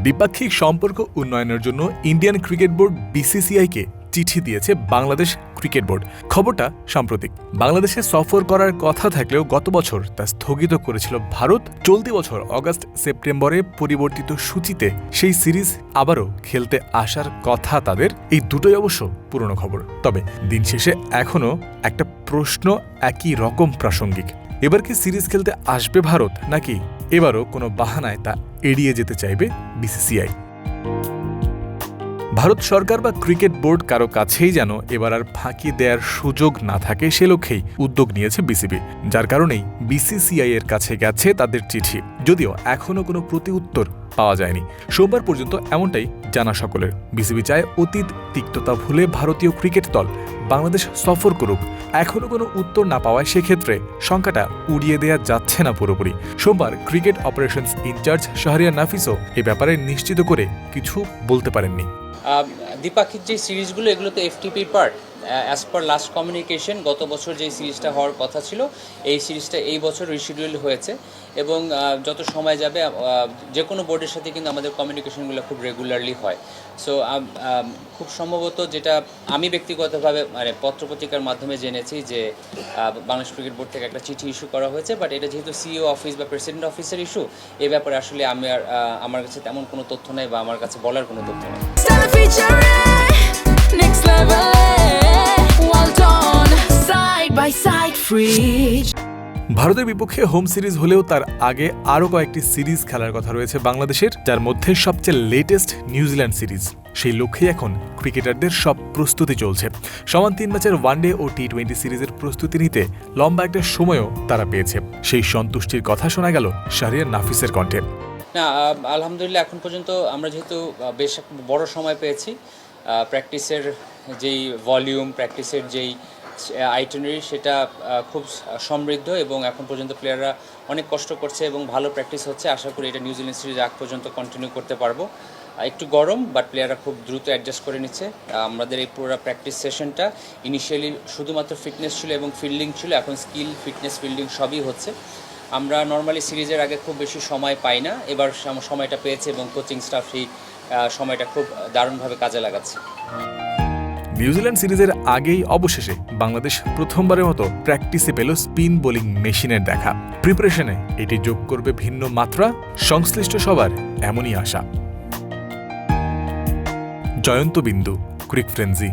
দ্বিপাক্ষিক সম্পর্ক উন্নয়নের জন্য ইন্ডিয়ান ক্রিকেট বোর্ড বিসিসিআইকে চিঠি দিয়েছে বাংলাদেশ ক্রিকেট বোর্ড। খবরটা সাম্প্রতিক। বাংলাদেশে সফর করার কথা থাকলেও গত বছর তা স্থগিত করেছিল ভারত। চলতি বছর অগাস্ট সেপ্টেম্বরে পরিবর্তিত সূচিতে সেই সিরিজ আবারও খেলতে আসার কথা তাদের। এই দুটোই অবশ্য পুরনো খবর। তবে দিন শেষে এখনও একটা প্রশ্ন একই রকম প্রাসঙ্গিক। এবার কি সিরিজ খেলতে আসবে ভারত, নাকি এবারও কোনো বাহানায় তা এড়িয়ে যেতে চাইবে বিসিসিআই? ভারত সরকার বা ক্রিকেট বোর্ড কারো কাছেই যেন এবার আর ফাঁকি দেওয়ার সুযোগ না থাকে সে লক্ষ্যেই উদ্যোগ নিয়েছে বিসিবি, যার কারণেই বিসিসিআই এর কাছে গেছে তাদের চিঠি। যদিও এখনও কোনো প্রতি উত্তর পাওয়া যায়নি। সোমবার পর্যন্ত এমনটাই জানা সকলের। বিসিবি চায় অতীত তিক্ততা ভুলে ভারতীয় ক্রিকেট দল বাংলাদেশ সফর করুক। এখনও কোনো উত্তর না পাওয়ায় সেক্ষেত্রে শঙ্কাটা উড়িয়ে দেওয়া যাচ্ছে না পুরোপুরি। সোমবার ক্রিকেট অপারেশনস ইনচার্জ শাহরিয়ার নাফিসও এ ব্যাপারে নিশ্চিত করে কিছু বলতে পারেননি। দ্বিপাক্ষিক যে সিরিজগুলো এগুলো তো এফটিপির part. As per last communication গত বছর যে সিরিজটা হওয়ার কথা ছিল এই সিরিজটা এই বছর রিশিডিউল হয়েছে এবং যত সময় যাবে যে কোনো বোর্ডের সাথে কিন্তু আমাদের কমিউনিকেশনগুলো খুব রেগুলারলি হয়। সো খুব সম্ভবত যেটা আমি ব্যক্তিগতভাবে পত্রপত্রিকার মাধ্যমে জেনেছি যে বাংলাদেশ ক্রিকেট বোর্ড থেকে একটা চিঠি ইস্যু করা হয়েছে, বাট এটা যেহেতু সিইও অফিস বা প্রেসিডেন্ট অফিসের ইস্যু, এই ব্যাপারে আসলে আমার কাছে তেমন কোনো তথ্য নেই বা আমার কাছে বলার কোনো তথ্য নেই। ভারতের বিপক্ষে হোম সিরিজ হলেও তার আগে আরও কয়েকটি সিরিজ খেলার কথা রয়েছে বাংলাদেশের, যার মধ্যে সবচেয়ে লেটেস্ট নিউজিল্যান্ড সিরিজ। সেই লক্ষ্যে এখন ক্রিকেটারদের সব প্রস্তুতি চলছে। সমান 3 ম্যাচের ওয়ানডে ও টি20 সিরিজের প্রস্তুতি নিতে লম্বা একটা সময়ও তারা পেয়েছে। সেই সন্তুষ্টির কথা শোনা গেল শাহরিয়ার নাফিসের কণ্ঠে। না, আলহামদুলিল্লাহ এখন পর্যন্ত আমরা যেহেতু বেশ বড় সময় পেয়েছি, প্র্যাকটিসের যেই ভলিউম, প্র্যাকটিসের যেই আইটিনারি সেটা খুব সমৃদ্ধ এবং এখন পর্যন্ত প্লেয়াররা অনেক কষ্ট করছে এবং ভালো প্র্যাকটিস হচ্ছে। আশা করি এটা নিউজিল্যান্ড সিরিজ আগ পর্যন্ত কন্টিনিউ করতে পারবো। একটু গরম, বাট প্লেয়াররা খুব দ্রুত অ্যাডজাস্ট করে নিচ্ছে। আমাদের এই পুরো প্র্যাকটিস সেশনটা ইনিশিয়ালি শুধুমাত্র ফিটনেস ছিল এবং ফিল্ডিং ছিল, এখন স্কিল, ফিটনেস, ফিল্ডিং সবই হচ্ছে। আমরা নর্মালি সিরিজের আগে খুব বেশি সময় পাই না, এবার সময়টা পেয়েছে এবং কোচিং স্টাফ সেই সময়টা খুব দারুণভাবে কাজে লাগাচ্ছে। নিউজিল্যান্ড সিরিজের আগেই অবশেষে বাংলাদেশ প্রথমবারের মতো প্র্যাকটিসে পেল স্পিন বোলিং মেশিনের দেখা। প্রিপারেশনে এটি যোগ করবে ভিন্ন মাত্রা, সংশ্লিষ্ট সবার এমনই আশা। জয়ন্ত বিন্দু, ক্রিক ফ্রেন্সি।